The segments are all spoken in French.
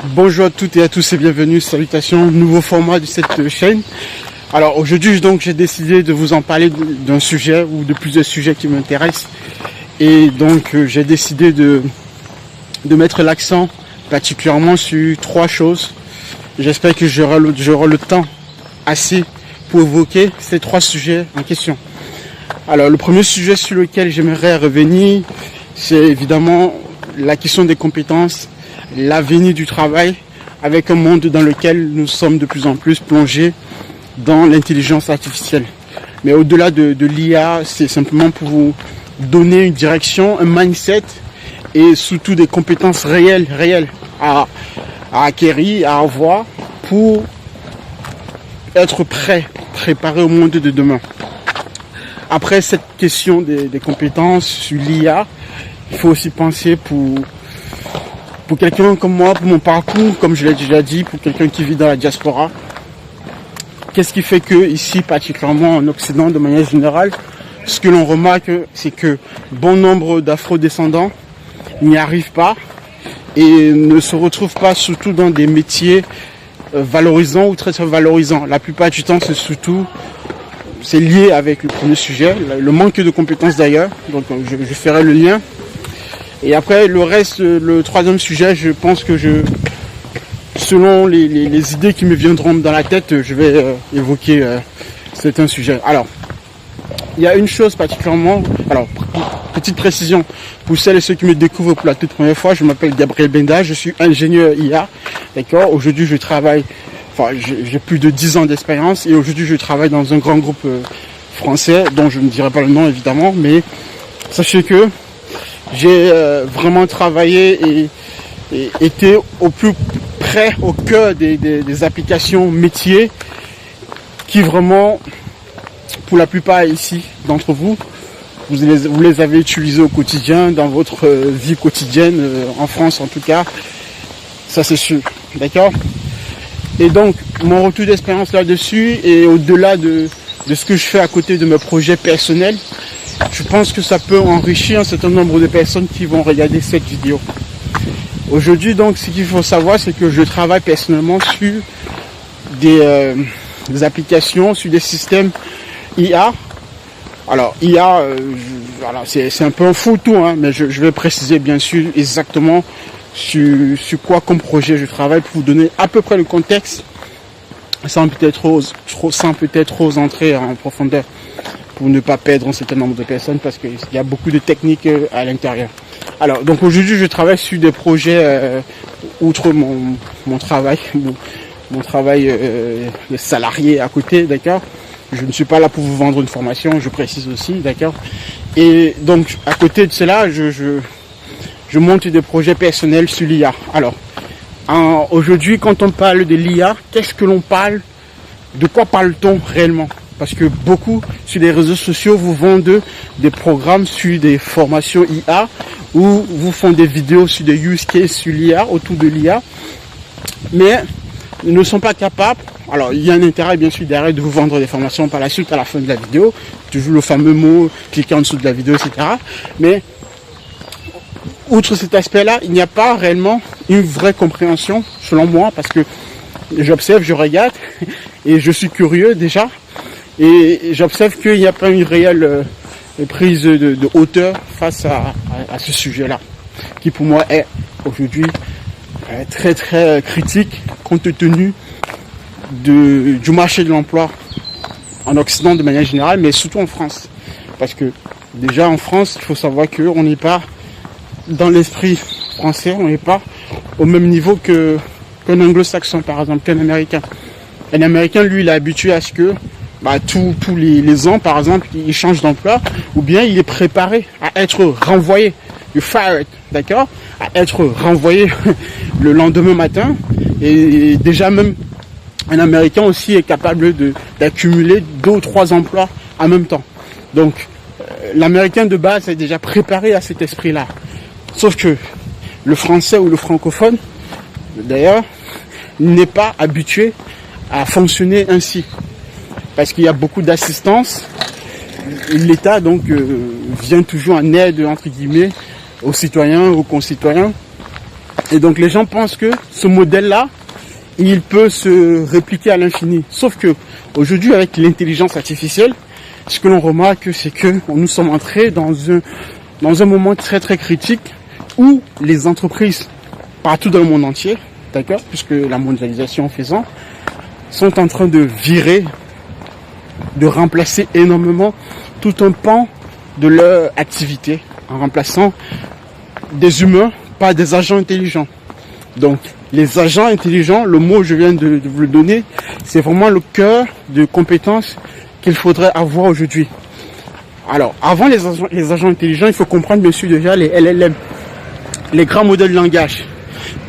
Bonjour à toutes et à tous et bienvenue, salutations, nouveau format de cette chaîne. Alors aujourd'hui donc j'ai décidé de vous en parler d'un sujet ou de plusieurs sujets qui m'intéressent. Et donc j'ai décidé de mettre l'accent particulièrement sur trois choses. J'espère que j'aurai le temps assez pour évoquer ces trois sujets en question. Alors le premier sujet sur lequel j'aimerais revenir, c'est évidemment la question des compétences, l'avenir du travail, avec un monde dans lequel nous sommes de plus en plus plongés dans l'intelligence artificielle. Mais au-delà de l'IA, c'est simplement pour vous donner une direction, un mindset et surtout des compétences réelles à acquérir, à avoir pour être préparé au monde de demain. Après cette question des compétences sur l'IA, il faut aussi penser pour quelqu'un comme moi, pour mon parcours, comme je l'ai déjà dit, pour quelqu'un qui vit dans la diaspora. Qu'est-ce qui fait que ici, particulièrement en Occident, de manière générale, ce que l'on remarque, c'est que bon nombre d'afro-descendants n'y arrivent pas et ne se retrouvent pas surtout dans des métiers valorisants ou très valorisants. La plupart du temps, c'est lié avec le premier sujet, le manque de compétences d'ailleurs. Donc je ferai le lien. Et après le reste, le troisième sujet, je pense que selon les idées qui me viendront dans la tête, je vais évoquer certains sujets. Alors, il y a une chose particulièrement, alors petite précision pour celles et ceux qui me découvrent pour la toute première fois, je m'appelle Gabriel Benda, je suis ingénieur IA, d'accord. Aujourd'hui je travaille, j'ai plus de 10 ans d'expérience et aujourd'hui je travaille dans un grand groupe français dont je ne dirai pas le nom évidemment, mais sachez que j'ai vraiment travaillé et été au plus près, au cœur des applications métiers qui vraiment, pour la plupart ici d'entre vous, vous les avez utilisées au quotidien, dans votre vie quotidienne, en France en tout cas, ça c'est sûr, d'accord. Et donc, mon retour d'expérience là-dessus, et au-delà de ce que je fais à côté de mes projets personnels, je pense que ça peut enrichir un certain nombre de personnes qui vont regarder cette vidéo. Aujourd'hui, donc, ce qu'il faut savoir, c'est que je travaille personnellement sur des applications, sur des systèmes IA. Alors, IA, voilà, c'est un peu un fou-tout, hein, mais je vais préciser bien sûr exactement sur quoi comme projet je travaille pour vous donner à peu près le contexte, sans peut-être trop entrer en profondeur, pour ne pas perdre un certain nombre de personnes parce qu'il y a beaucoup de techniques à l'intérieur. Alors, donc aujourd'hui, je travaille sur des projets outre mon travail, mon travail de salarié à côté, d'accord. Je ne suis pas là pour vous vendre une formation, je précise aussi, d'accord. Et donc, à côté de cela, je monte des projets personnels sur l'IA. Alors, aujourd'hui, quand on parle de l'IA, qu'est-ce que l'on parle? De quoi parle-t-on réellement? Parce que beaucoup sur les réseaux sociaux vous vendent des programmes sur des formations IA ou vous font des vidéos sur des use cases sur l'IA, autour de l'IA, mais ils ne sont pas capables. Alors il y a un intérêt bien sûr derrière de vous vendre des formations par la suite à la fin de la vidéo, toujours le fameux mot, cliquez en dessous de la vidéo, etc. Mais outre cet aspect-là, il n'y a pas réellement une vraie compréhension, selon moi, parce que j'observe, je regarde et je suis curieux déjà. Et j'observe qu'il n'y a pas une réelle prise de hauteur face à ce sujet-là, qui pour moi est aujourd'hui très très critique compte tenu du marché de l'emploi en Occident de manière générale, mais surtout en France. Parce que déjà en France, il faut savoir qu'on n'est pas dans l'esprit français, on n'est pas au même niveau qu'un anglo-saxon par exemple, qu'un américain. Un américain, lui, il est habitué à ce que tous les ans, par exemple, il change d'emploi, ou bien il est préparé à être renvoyé, fired, d'accord, à être renvoyé le lendemain matin. Et déjà même, un Américain aussi est capable d'accumuler 2 ou 3 emplois en même temps. Donc, l'Américain de base est déjà préparé à cet esprit-là. Sauf que le Français ou le francophone, d'ailleurs, n'est pas habitué à fonctionner ainsi. Parce qu'il y a beaucoup d'assistance. L'État donc vient toujours en aide entre guillemets aux citoyens, aux concitoyens. Et donc les gens pensent que ce modèle-là, il peut se répliquer à l'infini. Sauf que aujourd'hui, avec l'intelligence artificielle, ce que l'on remarque, c'est que nous sommes entrés dans un moment très très critique où les entreprises partout dans le monde entier, d'accord, puisque la mondialisation faisant, sont en train de virer, de remplacer énormément tout un pan de leur activité en remplaçant des humains par des agents intelligents. Donc les agents intelligents, le mot que je viens de vous le donner, c'est vraiment le cœur de compétences qu'il faudrait avoir aujourd'hui. Alors avant les agents intelligents, il faut comprendre bien sûr déjà les LLM, les grands modèles de langage.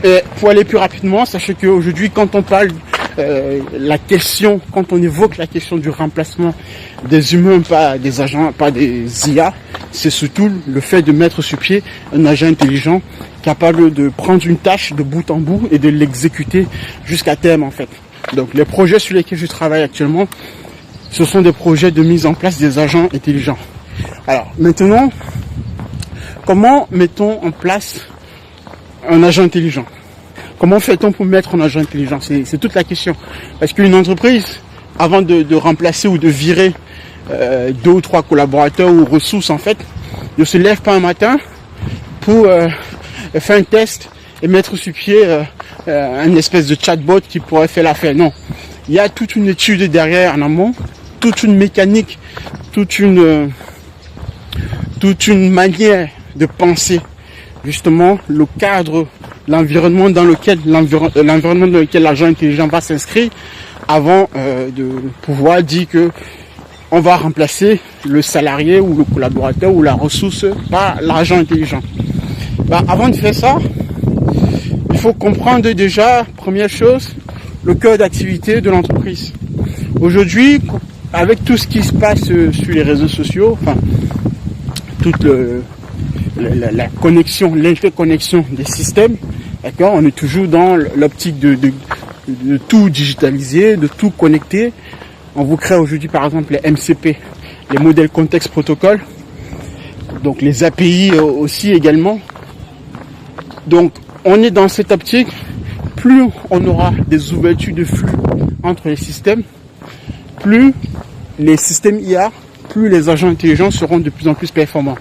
Et pour aller plus rapidement, sachez qu'aujourd'hui quand on parle quand on évoque la question du remplacement des humains par des agents, par des IA, c'est surtout le fait de mettre sur pied un agent intelligent capable de prendre une tâche de bout en bout et de l'exécuter jusqu'à terme en fait. Donc les projets sur lesquels je travaille actuellement, ce sont des projets de mise en place des agents intelligents. Alors maintenant, comment mettons en place un agent intelligent? Comment fait-on pour mettre un agent intelligent? C'est toute la question. Parce qu'une entreprise, avant de remplacer ou de virer 2 ou 3 collaborateurs ou ressources en fait, ne se lève pas un matin pour faire un test et mettre sur pied un espèce de chatbot qui pourrait faire l'affaire. Non, il y a toute une étude derrière en amont, toute une mécanique, toute une manière de penser justement le cadre, l'environnement dans lequel l'agent intelligent va s'inscrire avant de pouvoir dire que on va remplacer le salarié ou le collaborateur ou la ressource par l'agent intelligent. Avant de faire ça, il faut comprendre déjà, première chose, le cœur d'activité de l'entreprise. Aujourd'hui, avec tout ce qui se passe sur les réseaux sociaux, enfin, toute la connexion, l'interconnexion des systèmes, d'accord, on est toujours dans l'optique de tout digitaliser, de tout connecter. On vous crée aujourd'hui par exemple les MCP, les modèles contexte protocole, donc les API aussi également. Donc on est dans cette optique, plus on aura des ouvertures de flux entre les systèmes, plus les systèmes IA, plus les agents intelligents seront de plus en plus performants.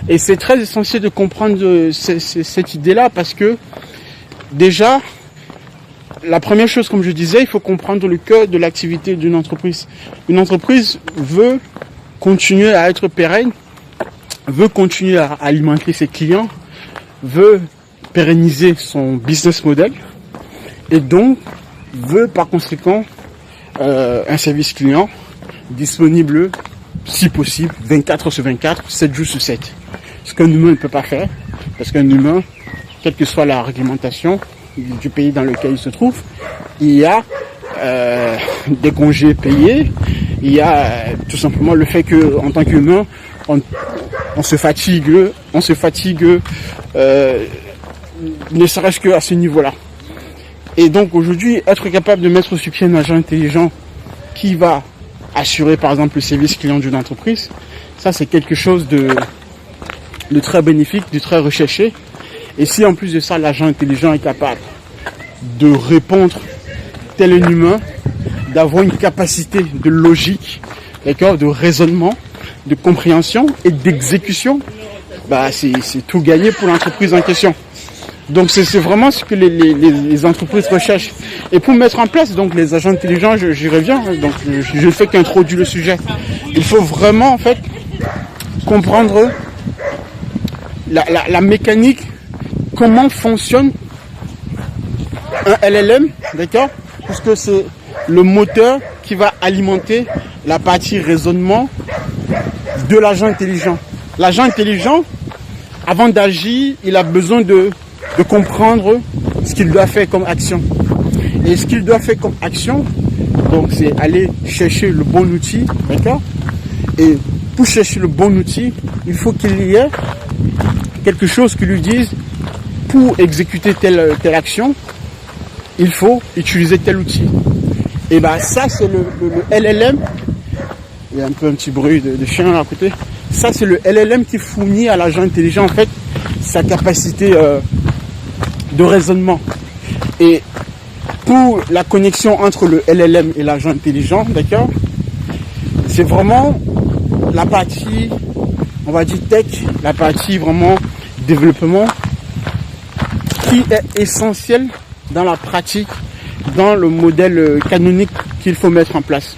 Et c'est très essentiel de comprendre cette idée-là parce que déjà, la première chose, comme je disais, il faut comprendre le cœur de l'activité d'une entreprise. Une entreprise veut continuer à être pérenne, veut continuer à alimenter ses clients, veut pérenniser son business model et donc veut par conséquent un service client disponible si possible 24 sur 24, 7 jours sur 7. Ce qu'un humain ne peut pas faire, parce qu'un humain, quelle que soit la réglementation du pays dans lequel il se trouve, il y a des congés payés, il y a tout simplement le fait que en tant qu'humain, on se fatigue, ne serait-ce qu'à ce niveau-là. Et donc aujourd'hui, être capable de mettre sur pied un agent intelligent qui va assurer par exemple le service client d'une entreprise, ça c'est quelque chose de très bénéfique, de très recherché. Et si en plus de ça, l'agent intelligent est capable de répondre tel un humain, d'avoir une capacité de logique, d'accord, de raisonnement, de compréhension et d'exécution, c'est tout gagné pour l'entreprise en question. Donc c'est vraiment ce que les entreprises recherchent. Et pour mettre en place donc les agents intelligents, j'y reviens, donc je ne fais qu'introduire le sujet. Il faut vraiment en fait comprendre la mécanique, comment fonctionne un LLM, d'accord, puisque c'est le moteur qui va alimenter la partie raisonnement de l'agent intelligent. L'agent intelligent, avant d'agir, il a besoin de comprendre ce qu'il doit faire comme action. Et ce qu'il doit faire comme action, donc c'est aller chercher le bon outil, d'accord. Et pour chercher le bon outil, il faut qu'il y ait quelque chose qui lui dise, pour exécuter telle action, il faut utiliser tel outil. Et ça c'est le LLM. Il y a un petit bruit de chien là à côté. Ça c'est le LLM qui fournit à l'agent intelligent en fait sa capacité de raisonnement. Et pour la connexion entre le LLM et l'agent intelligent, d'accord, c'est vraiment la partie, on va dire tech, la partie vraiment développement qui est essentielle dans la pratique, dans le modèle canonique qu'il faut mettre en place.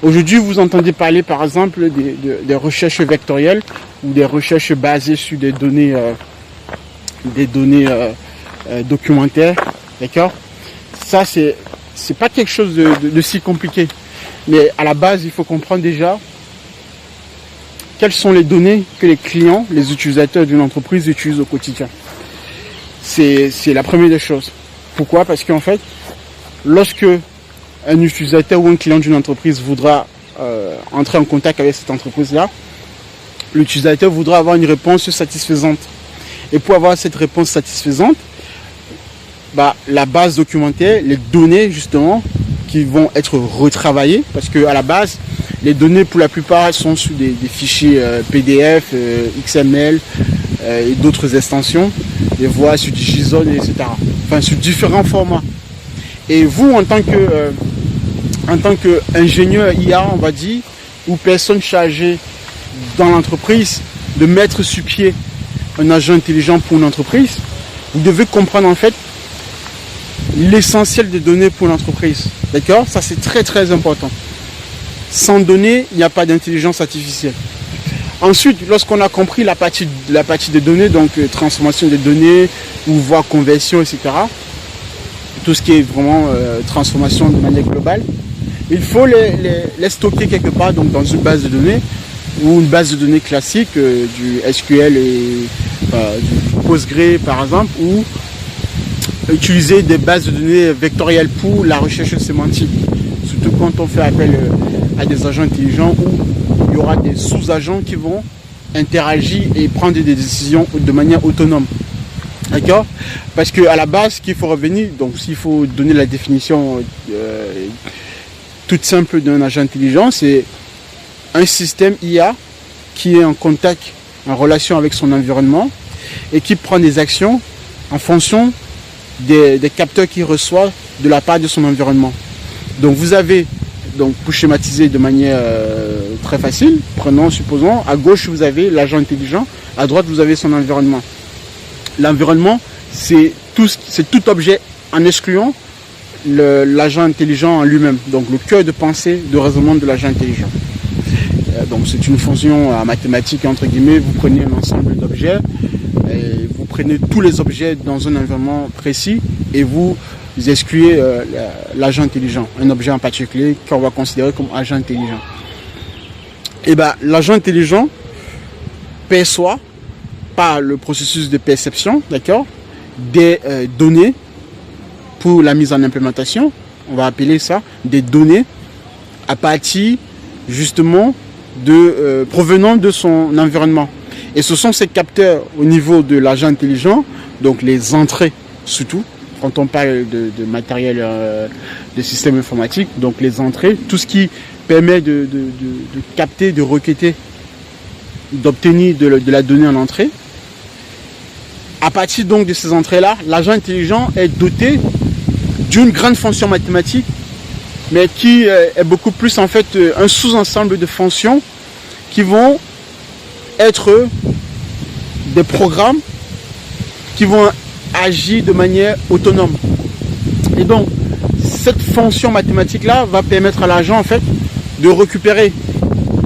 Aujourd'hui, vous entendez parler par exemple des recherches vectorielles ou des recherches basées sur des données documentaires, d'accord. Ça, c'est pas quelque chose de si compliqué. Mais à la base, il faut comprendre déjà quelles sont les données que les clients, les utilisateurs d'une entreprise utilisent au quotidien. C'est la première des choses. Pourquoi? Parce qu'en fait, lorsque un utilisateur ou un client d'une entreprise voudra entrer en contact avec cette entreprise-là, l'utilisateur voudra avoir une réponse satisfaisante. Et pour avoir cette réponse satisfaisante, la base documentaire, les données justement qui vont être retravaillées, parce que à la base, les données pour la plupart sont sous des fichiers PDF, XML et d'autres extensions, des voix sur du JSON, etc. Enfin, sur différents formats. Et vous, en tant qu'ingénieur IA, on va dire, ou personne chargée dans l'entreprise de mettre sur pied un agent intelligent pour une entreprise, vous devez comprendre en fait l'essentiel des données pour l'entreprise. D'accord? Ça, c'est très très important. Sans données, il n'y a pas d'intelligence artificielle. Ensuite, lorsqu'on a compris la partie des données, donc transformation des données, ou voire conversion, etc., tout ce qui est vraiment transformation de manière globale, il faut les stocker quelque part, donc dans une base de données, ou une base de données classique, du SQL et du Postgre par exemple, ou utiliser des bases de données vectorielles pour la recherche sémantique. Surtout quand on fait appel à des agents intelligents où il y aura des sous-agents qui vont interagir et prendre des décisions de manière autonome. D'accord? Parce qu'à la base, qu'il faut revenir, donc s'il faut donner la définition toute simple d'un agent intelligent, c'est un système IA qui est en contact, en relation avec son environnement et qui prend des actions en fonction des capteurs qu'il reçoit de la part de son environnement. Donc vous avez, donc pour schématiser de manière très facile, supposons, à gauche vous avez l'agent intelligent, à droite vous avez son environnement. L'environnement, c'est tout objet en excluant l'agent intelligent en lui-même, donc le cœur de pensée, de raisonnement de l'agent intelligent. Donc c'est une fonction mathématique, entre guillemets, vous prenez un ensemble d'objets, vous prenez tous les objets dans un environnement précis et vous excluez l'agent intelligent, un objet en particulier qu'on va considérer comme agent intelligent. Et l'agent intelligent perçoit par le processus de perception, d'accord, des données pour la mise en implémentation, on va appeler ça des données à partir justement provenant de son environnement. Et ce sont ces capteurs au niveau de l'agent intelligent, donc les entrées surtout, quand on parle de matériel de système informatique, donc les entrées, tout ce qui permet de capter, de requêter, d'obtenir de la donnée en entrée. À partir donc de ces entrées-là, l'agent intelligent est doté d'une grande fonction mathématique, mais qui est beaucoup plus en fait un sous-ensemble de fonctions qui vont être des programmes qui vont agir de manière autonome. Et donc, cette fonction mathématique-là va permettre à l'agent en fait de récupérer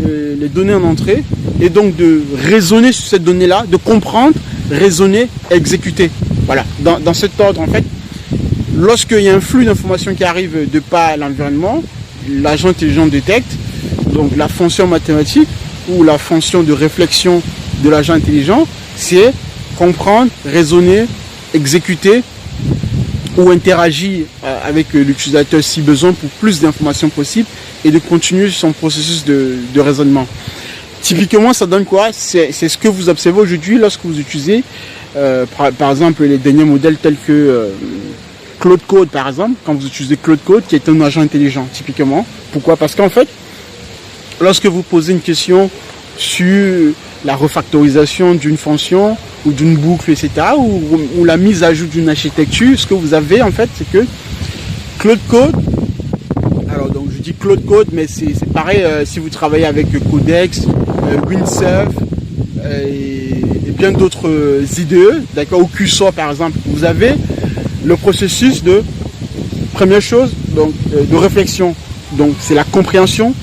les données en entrée et donc de raisonner sur cette donnée-là, de comprendre, raisonner, exécuter. Voilà, dans cet ordre en fait. Lorsqu'il y a un flux d'informations qui arrive de par l'environnement, l'agent intelligent détecte donc la fonction mathématique ou la fonction de réflexion de l'agent intelligent, c'est comprendre, raisonner, exécuter ou interagir avec l'utilisateur si besoin pour plus d'informations possibles et de continuer son processus de raisonnement. Typiquement, ça donne quoi? C'est ce que vous observez aujourd'hui lorsque vous utilisez par exemple les derniers modèles tels que Claude Code par exemple, quand vous utilisez Claude Code qui est un agent intelligent typiquement. Pourquoi? Parce qu'en fait, lorsque vous posez une question sur la refactorisation d'une fonction ou d'une boucle, etc. ou la mise à jour d'une architecture, ce que vous avez en fait, c'est que Claude Code, alors donc je dis Claude Code, mais c'est pareil si vous travaillez avec Codex, Windsurf et bien d'autres IDE, d'accord, ou QSO par exemple, vous avez le processus de première chose, donc de réflexion. Donc c'est la compréhension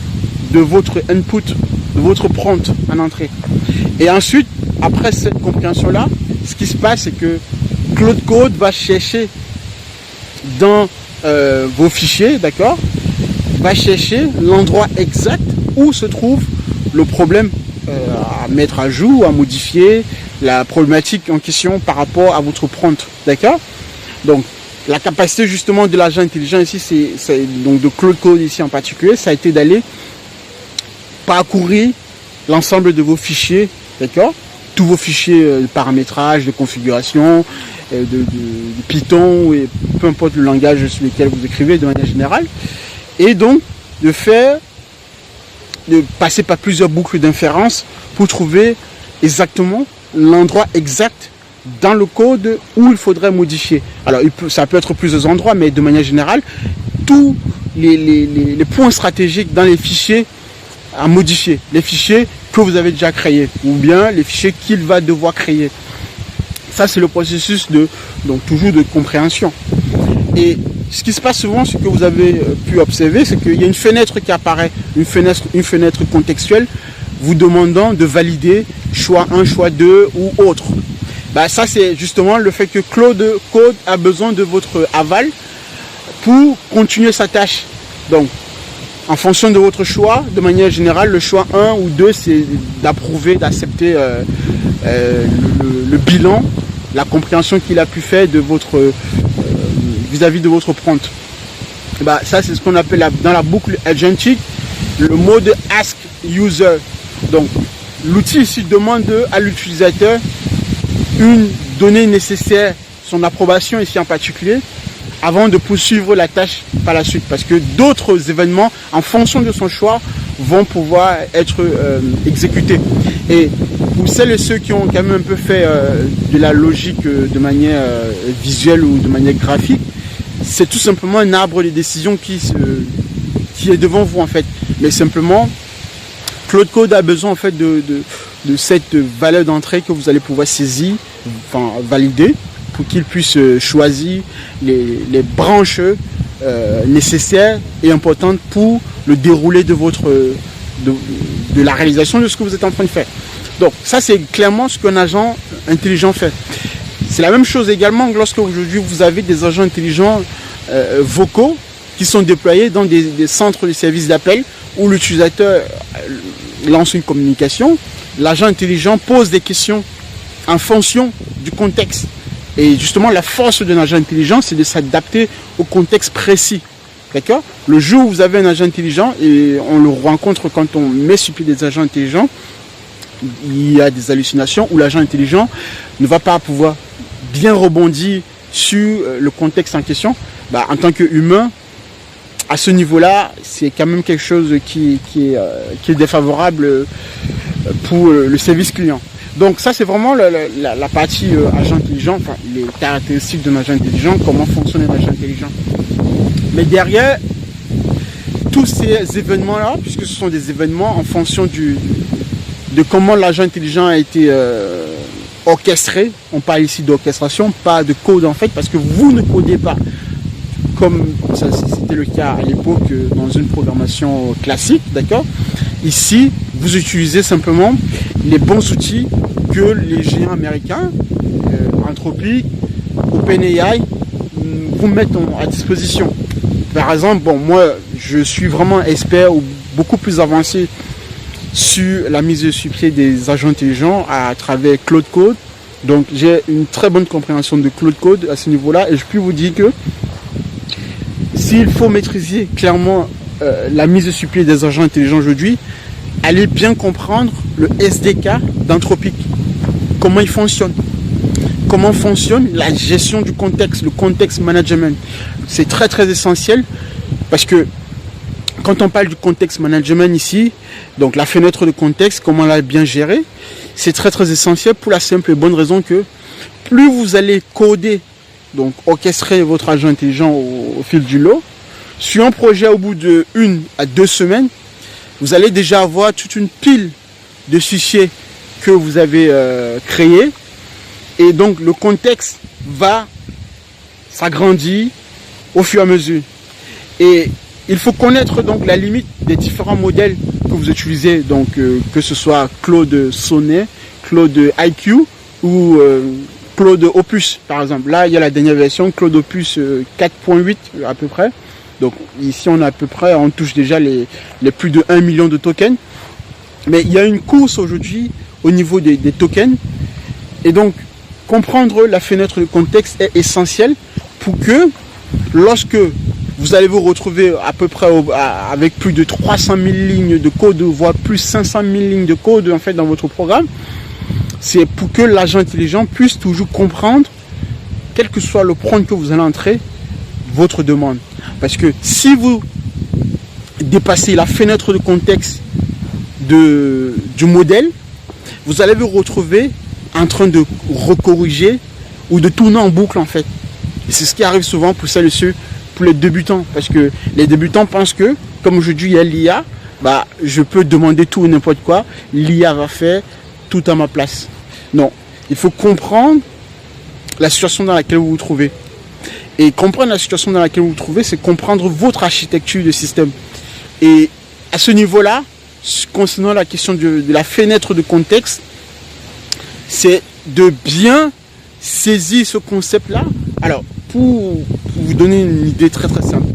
de votre input, de votre prompt en entrée. Et ensuite, après cette compréhension-là, ce qui se passe, c'est que Claude Code va chercher dans vos fichiers, d'accord, va chercher l'endroit exact où se trouve le problème à mettre à jour, à modifier, la problématique en question par rapport à votre prompt, d'accord. Donc la capacité justement de l'agent intelligent ici, c'est donc de Claude Code ici en particulier, ça a été d'aller parcourir l'ensemble de vos fichiers, d'accord, tous vos fichiers de paramétrage, de configuration, de Python, et peu importe le langage sur lequel vous écrivez de manière générale, et donc de passer par plusieurs boucles d'inférence pour trouver exactement l'endroit exact dans le code où il faudrait modifier. Alors ça peut être plusieurs endroits, mais de manière générale, tous les points stratégiques dans les fichiers à modifier, les fichiers que vous avez déjà créés, ou bien les fichiers qu'il va devoir créer. Ça, c'est le processus toujours de compréhension. Et ce qui se passe souvent, ce que vous avez pu observer, c'est qu'il y a une fenêtre qui apparaît, une fenêtre contextuelle, vous demandant de valider choix 1, choix 2 ou autre. Ça, c'est justement le fait que Claude Code a besoin de votre aval pour continuer sa tâche. Donc, en fonction de votre choix, de manière générale, le choix 1 ou 2, c'est d'approuver, d'accepter le bilan, la compréhension qu'il a pu faire de votre vis-à-vis de votre prompt. Ça, c'est ce qu'on appelle dans la boucle agentique le mode ask user. Donc, l'outil ici demande à l'utilisateur une donnée nécessaire, son approbation ici en particulier, avant de poursuivre la tâche par la suite. Parce que d'autres événements, en fonction de son choix, vont pouvoir être exécutés. Et pour celles et ceux qui ont quand même un peu fait de la logique de manière visuelle ou de manière graphique, c'est tout simplement un arbre de décision qui est devant vous en fait. Mais simplement, Claude Code a besoin en fait de cette valeur d'entrée que vous allez pouvoir saisir, enfin valider, pour qu'il puisse choisir les branches nécessaires et importantes pour le déroulé de la réalisation de ce que vous êtes en train de faire. Donc ça, c'est clairement ce qu'un agent intelligent fait. C'est la même chose également lorsque aujourd'hui vous avez des agents intelligents vocaux qui sont déployés dans des centres de services d'appel où l'utilisateur lance une communication, l'agent intelligent pose des questions en fonction du contexte. Et justement, la force d'un agent intelligent, c'est de s'adapter au contexte précis. D'accord ? Le jour où vous avez un agent intelligent, et on le rencontre quand on met sur pied des agents intelligents, il y a des hallucinations où l'agent intelligent ne va pas pouvoir bien rebondir sur le contexte en question. En tant qu'humain, à ce niveau-là, c'est quand même quelque chose qui est défavorable pour le service client. Donc ça, c'est vraiment la partie agent intelligent, enfin les caractéristiques d'un agent intelligent, comment fonctionne un agent intelligent. Mais derrière tous ces événements-là, puisque ce sont des événements en fonction de comment l'agent intelligent a été orchestré, on parle ici d'orchestration, pas de code en fait, parce que vous ne codez pas comme ça, c'était le cas à l'époque dans une programmation classique, d'accord ? Ici, vous utilisez simplement les bons outils que les géants américains, Anthropic, OpenAI, vous mettent à disposition. Par exemple, moi, je suis vraiment expert ou beaucoup plus avancé sur la mise sur pied des agents intelligents à travers Claude Code. Donc, j'ai une très bonne compréhension de Claude Code à ce niveau-là et je peux vous dire que s'il faut maîtriser clairement la mise sur pied des agents intelligents aujourd'hui, allez bien comprendre le SDK d'Anthropic. Comment il fonctionne. Comment fonctionne la gestion du contexte, le context management. C'est très très essentiel parce que quand on parle du contexte management ici, donc la fenêtre de contexte, comment la bien gérer, c'est très très essentiel pour la simple et bonne raison que plus vous allez coder, donc orchestrer votre agent intelligent au fil du lot, sur un projet au bout de 1 à 2 semaines, vous allez déjà avoir toute une pile de fichiers que vous avez créés, et donc le contexte va s'agrandir au fur et à mesure. Et il faut connaître donc la limite des différents modèles que vous utilisez, donc que ce soit Claude Sonnet, Claude IQ ou Claude Opus par exemple. Là il y a la dernière version, Claude Opus 4.8 à peu près. Donc ici on a à peu près, on touche déjà les plus de 1 million de tokens. Mais il y a une course aujourd'hui au niveau des tokens. Et donc comprendre la fenêtre de contexte est essentiel pour que lorsque vous allez vous retrouver à peu près avec plus de 300 000 lignes de code, voire plus 500 000 lignes de code en fait dans votre programme, c'est pour que l'agent intelligent puisse toujours comprendre, quel que soit le prompt que vous allez entrer, votre demande. Parce que si vous dépassez la fenêtre de contexte du modèle, vous allez vous retrouver en train de recorriger ou de tourner en boucle en fait. Et c'est ce qui arrive souvent pour celles et ceux, pour les débutants, parce que les débutants pensent que, comme aujourd'hui il y a l'IA, je peux demander tout et n'importe quoi, l'IA va faire tout à ma place. Non, il faut comprendre la situation dans laquelle vous vous trouvez. Et comprendre la situation dans laquelle vous vous trouvez, c'est comprendre votre architecture de système. Et à ce niveau-là, concernant la question de la fenêtre de contexte, c'est de bien saisir ce concept-là. Alors, pour vous donner une idée très très simple,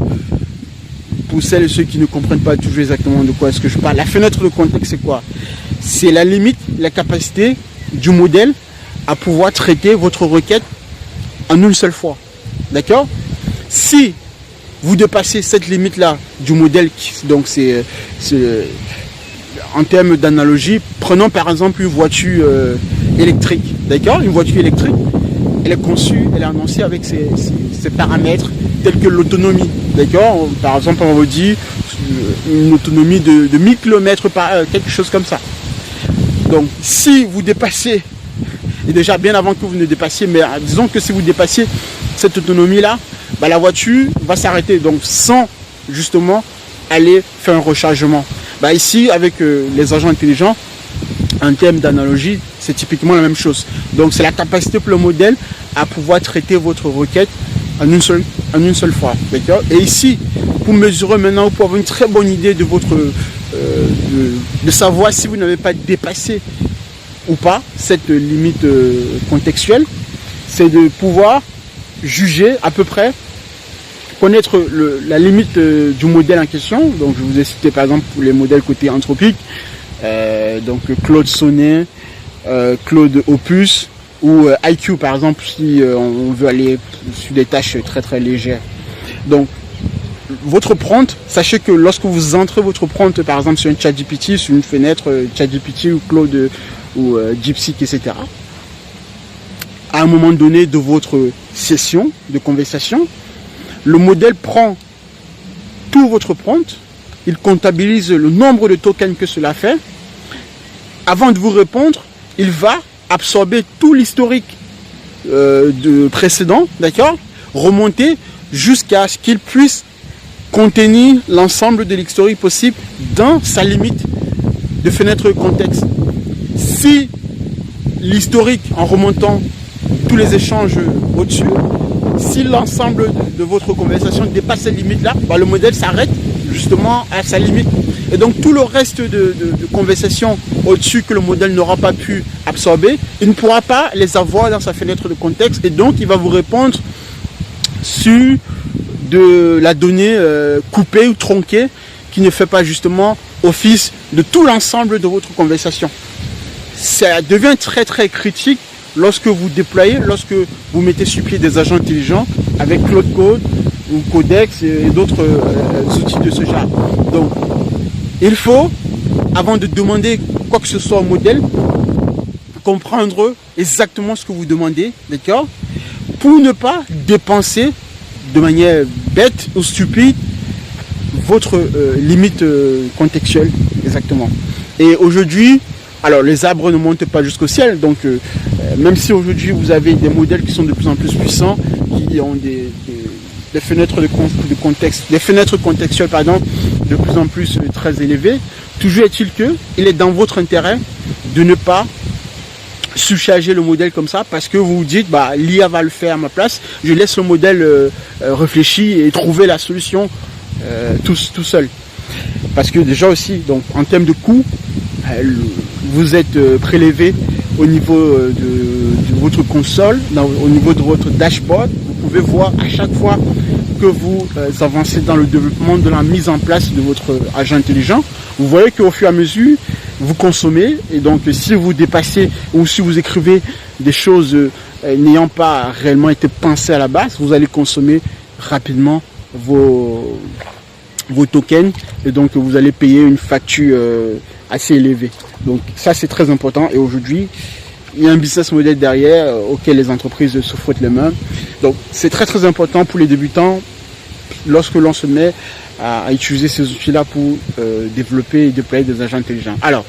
pour celles et ceux qui ne comprennent pas toujours exactement de quoi est-ce que je parle, la fenêtre de contexte c'est quoi? C'est la limite, la capacité du modèle à pouvoir traiter votre requête en une seule fois. D'accord? Si vous dépassez cette limite-là du modèle, donc c'est en termes d'analogie, prenons par exemple une voiture électrique. D'accord? Une voiture électrique, elle est conçue, elle est annoncée avec ses paramètres tels que l'autonomie. D'accord? Par exemple, on va dire une autonomie de 1000 km par quelque chose comme ça. Donc, si vous dépassez, et déjà bien avant que vous ne dépassiez, mais disons que si vous dépassiez cette autonomie-là, la voiture va s'arrêter, donc sans justement aller faire un rechargement. Ici, avec les agents intelligents, en termes d'analogie, c'est typiquement la même chose. Donc c'est la capacité pour le modèle à pouvoir traiter votre requête en une seule fois. D'accord? Et ici, pour mesurer maintenant, pour avoir une très bonne idée de votre de savoir si vous n'avez pas dépassé ou pas cette limite contextuelle, c'est de pouvoir juger à peu près, connaître la limite du modèle en question. Donc je vous ai cité par exemple les modèles côté anthropique, donc Claude Sonnet, Claude Opus ou IQ par exemple si on veut aller sur des tâches très très légères. Donc votre prompt, sachez que lorsque vous entrez votre prompt par exemple sur un ChatGPT, sur une fenêtre ChatGPT ou Claude ou DeepSeek, etc., à un moment donné de votre session de conversation, le modèle prend tout votre prompt, il comptabilise le nombre de tokens que cela fait. Avant de vous répondre, il va absorber tout l'historique de précédent, d'accord, remonter jusqu'à ce qu'il puisse contenir l'ensemble de l'historique possible dans sa limite de fenêtre de contexte. Si l'historique, en remontant tous les échanges au-dessus, si l'ensemble de votre conversation dépasse cette limite-là, le modèle s'arrête justement à sa limite. Et donc tout le reste de conversations au-dessus que le modèle n'aura pas pu absorber, il ne pourra pas les avoir dans sa fenêtre de contexte et donc il va vous répondre sur de la donnée coupée ou tronquée qui ne fait pas justement office de tout l'ensemble de votre conversation. Ça devient très très critique lorsque vous déployez, lorsque vous mettez sur pied des agents intelligents avec Claude Code ou Codex et d'autres outils de ce genre. Donc, il faut, avant de demander quoi que ce soit au modèle, comprendre exactement ce que vous demandez, d'accord, pour ne pas dépenser de manière bête ou stupide votre limite contextuelle, exactement. Et aujourd'hui, alors les arbres ne montent pas jusqu'au ciel, donc même si aujourd'hui vous avez des modèles qui sont de plus en plus puissants, qui ont des fenêtres de contexte, des fenêtres contextuelles pardon, de plus en plus très élevées, toujours est-il que il est dans votre intérêt de ne pas surcharger le modèle comme ça, parce que vous vous dites bah l'IA va le faire à ma place, je laisse le modèle réfléchir et trouver la solution tout seul. Parce que déjà aussi, donc en termes de coût, vous êtes prélevé au niveau de votre console, au niveau de votre dashboard. Vous pouvez voir à chaque fois que vous avancez dans le développement de la mise en place de votre agent intelligent. Vous voyez qu'au fur et à mesure, vous consommez, et donc si vous dépassez ou si vous écrivez des choses n'ayant pas réellement été pensées à la base, vous allez consommer rapidement vos tokens, et donc vous allez payer une facture assez élevée. Donc ça c'est très important, et aujourd'hui il y a un business model derrière auquel les entreprises se frottent les mains. Donc c'est très très important pour les débutants lorsque l'on se met à utiliser ces outils-là pour développer et déployer des agents intelligents. Alors,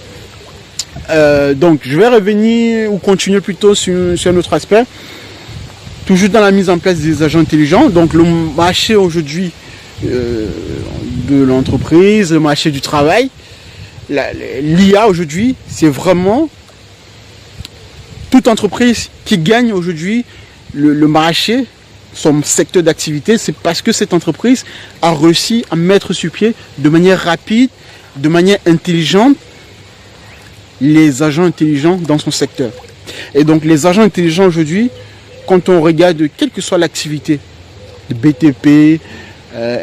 donc je vais revenir ou continuer plutôt sur un autre aspect. Toujours dans la mise en place des agents intelligents. Donc le marché aujourd'hui de l'entreprise, le marché du travail, l'IA aujourd'hui, c'est vraiment toute entreprise qui gagne aujourd'hui le marché, son secteur d'activité, c'est parce que cette entreprise a réussi à mettre sur pied de manière rapide, de manière intelligente, les agents intelligents dans son secteur. Et donc les agents intelligents aujourd'hui, quand on regarde quelle que soit l'activité, le BTP,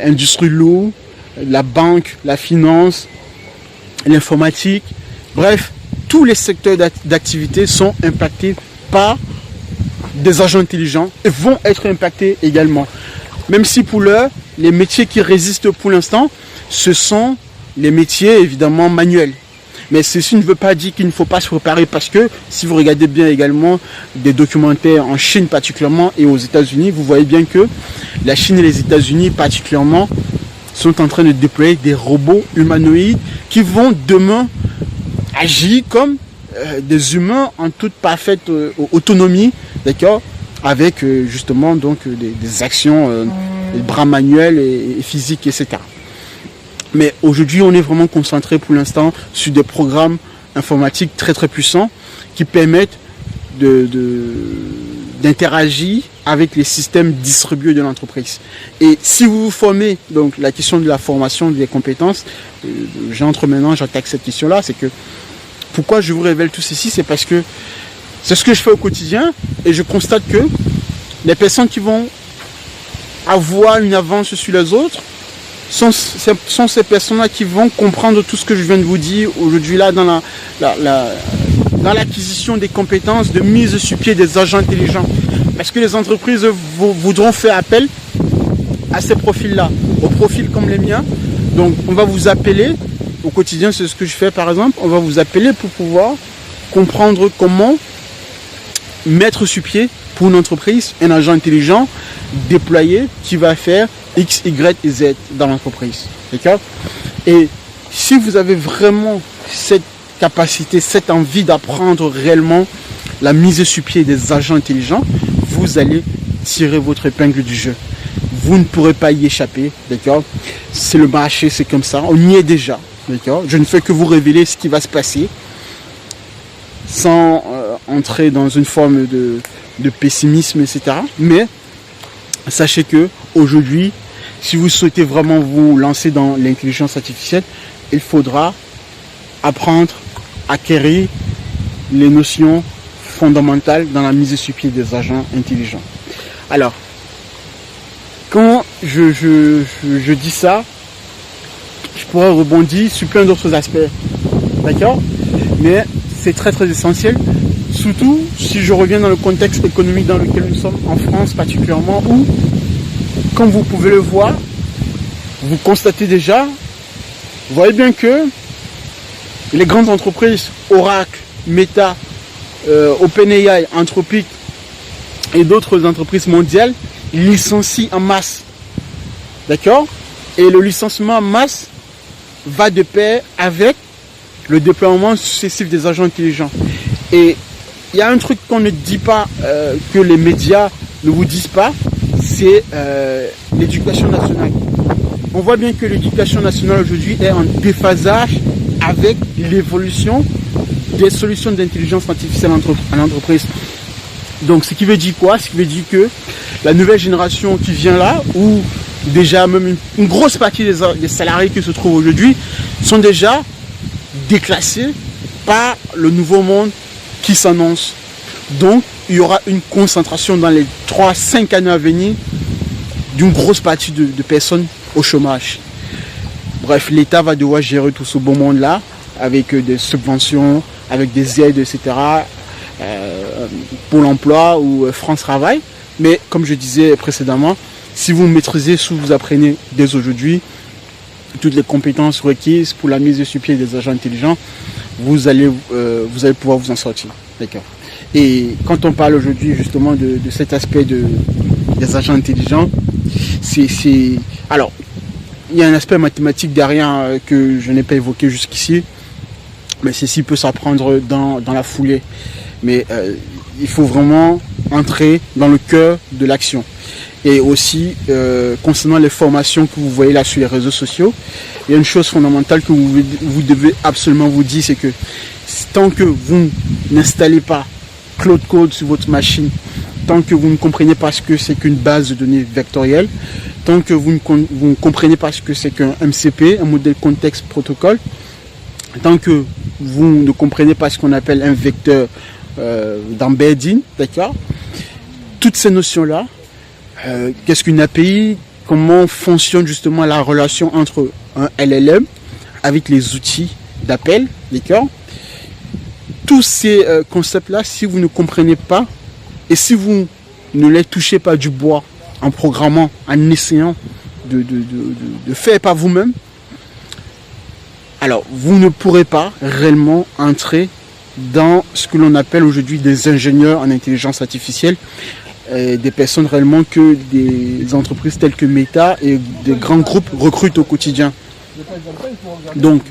industrie lourde, la banque, la finance, l'informatique, bref, tous les secteurs d'activité sont impactés par des agents intelligents et vont être impactés également. Même si pour l'heure, les métiers qui résistent pour l'instant, ce sont les métiers évidemment manuels. Mais ceci ne veut pas dire qu'il ne faut pas se préparer, parce que si vous regardez bien également des documentaires en Chine particulièrement et aux États-Unis, vous voyez bien que la Chine et les États-Unis particulièrement sont en train de déployer des robots humanoïdes qui vont demain agir comme des humains en toute parfaite autonomie, d'accord, avec justement donc des actions, des bras manuels et physiques, etc. Mais aujourd'hui, on est vraiment concentré pour l'instant sur des programmes informatiques très très puissants qui permettent d'interagir avec les systèmes distribués de l'entreprise. Et si vous vous formez, donc la question de la formation des compétences, j'entre maintenant, j'attaque cette question-là, c'est que pourquoi je vous révèle tout ceci, c'est parce que c'est ce que je fais au quotidien, et je constate que les personnes qui vont avoir une avance sur les autres sont ces personnes-là qui vont comprendre tout ce que je viens de vous dire aujourd'hui là dans l'acquisition des compétences de mise sur pied des agents intelligents. Parce que les entreprises voudront faire appel à ces profils-là, aux profils comme les miens. Donc on va vous appeler, au quotidien c'est ce que je fais par exemple, on va vous appeler pour pouvoir comprendre comment mettre sur pied pour une entreprise un agent intelligent déployé qui va faire X, Y et Z dans l'entreprise. D'accord ? Et si vous avez vraiment cette capacité, cette envie d'apprendre réellement la mise sur pied des agents intelligents, vous allez tirer votre épingle du jeu. Vous ne pourrez pas y échapper. D'accord ? C'est le marché, c'est comme ça. On y est déjà. D'accord ? Je ne fais que vous révéler ce qui va se passer sans entrer dans une forme de pessimisme, etc. Mais sachez que aujourd'hui, si vous souhaitez vraiment vous lancer dans l'intelligence artificielle, il faudra apprendre, acquérir les notions fondamentales dans la mise sur pied des agents intelligents. Alors, quand je dis ça, je pourrais rebondir sur plein d'autres aspects. D'accord ? Mais c'est très très essentiel. Surtout si je reviens dans le contexte économique dans lequel nous sommes, en France particulièrement, où, comme vous pouvez le voir, vous constatez déjà, vous voyez bien que les grandes entreprises, Oracle, Meta, OpenAI, Anthropic et d'autres entreprises mondiales licencient en masse. D'accord ? Et le licenciement en masse va de pair avec le déploiement successif des agents intelligents. Et il y a un truc qu'on ne dit pas, que les médias ne vous disent pas, c'est l'éducation nationale. On voit bien que l'éducation nationale aujourd'hui est en déphasage avec l'évolution des solutions d'intelligence artificielle en entreprise. Donc ce qui veut dire quoi? Ce qui veut dire que la nouvelle génération qui vient là, ou déjà même une grosse partie des salariés qui se trouvent aujourd'hui, sont déjà déclassés par le nouveau monde qui s'annonce. Donc il y aura une concentration dans les 3-5 années à venir d'une grosse partie de personnes au chômage. Bref, l'État va devoir gérer tout ce beau monde-là avec des subventions, avec des aides, etc. Pour l'emploi ou France Travail. Mais comme je disais précédemment, si vous maîtrisez, si vous apprenez dès aujourd'hui toutes les compétences requises pour la mise sur pied des agents intelligents, vous allez pouvoir vous en sortir. D'accord. Et quand on parle aujourd'hui justement de cet aspect des agents intelligents, alors il y a un aspect mathématique derrière que je n'ai pas évoqué jusqu'ici, mais ceci peut s'apprendre dans la foulée. Mais il faut vraiment entrer dans le cœur de l'action. Et aussi, concernant les formations que vous voyez là sur les réseaux sociaux, il y a une chose fondamentale que vous devez absolument vous dire, c'est que tant que vous n'installez pas Claude Code sur votre machine, tant que vous ne comprenez pas ce que c'est qu'une base de données vectorielle, tant que vous ne comprenez pas ce que c'est qu'un MCP, un modèle contexte protocole, tant que vous ne comprenez pas ce qu'on appelle un vecteur d'embedding, d'accord, toutes ces notions-là, qu'est-ce qu'une API, comment fonctionne justement la relation entre un LLM avec les outils d'appel, d'accord, tous ces concepts-là, si vous ne comprenez pas et si vous ne les touchez pas du bois en programmant, en essayant de faire par vous-même, alors vous ne pourrez pas réellement entrer dans ce que l'on appelle aujourd'hui des ingénieurs en intelligence artificielle, des personnes réellement que des entreprises telles que Meta et des grands groupes recrutent au quotidien. Donc,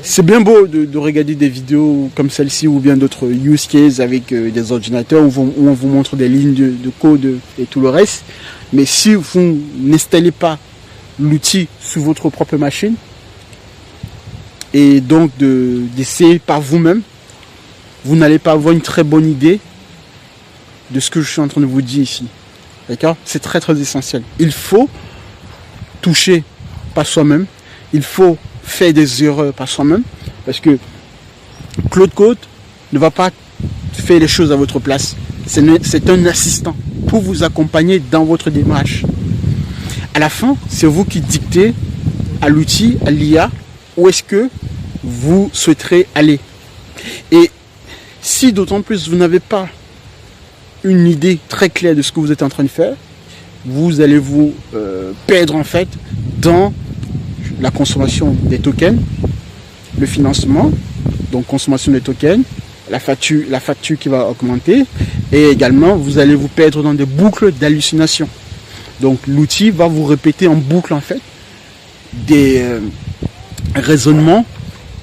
c'est bien beau de regarder des vidéos comme celle-ci ou bien d'autres use cases avec des ordinateurs où on vous montre des lignes de code et tout le reste. Mais si vous n'installez pas l'outil sur votre propre machine et donc d'essayer par vous-même, vous n'allez pas avoir une très bonne idée de ce que je suis en train de vous dire ici. D'accord? C'est très très essentiel. Il faut toucher par soi-même. Il faut faire des erreurs par soi-même. Parce que Claude Code ne va pas faire les choses à votre place. C'est un assistant pour vous accompagner dans votre démarche. À la fin, c'est vous qui dictez à l'outil, à l'IA, où est-ce que vous souhaiterez aller. Et si d'autant plus vous n'avez pas une idée très claire de ce que vous êtes en train de faire, vous allez vous perdre en fait dans la consommation des tokens, le financement, donc consommation des tokens, la facture qui va augmenter, et également vous allez vous perdre dans des boucles d'hallucination. Donc l'outil va vous répéter en boucle en fait des raisonnements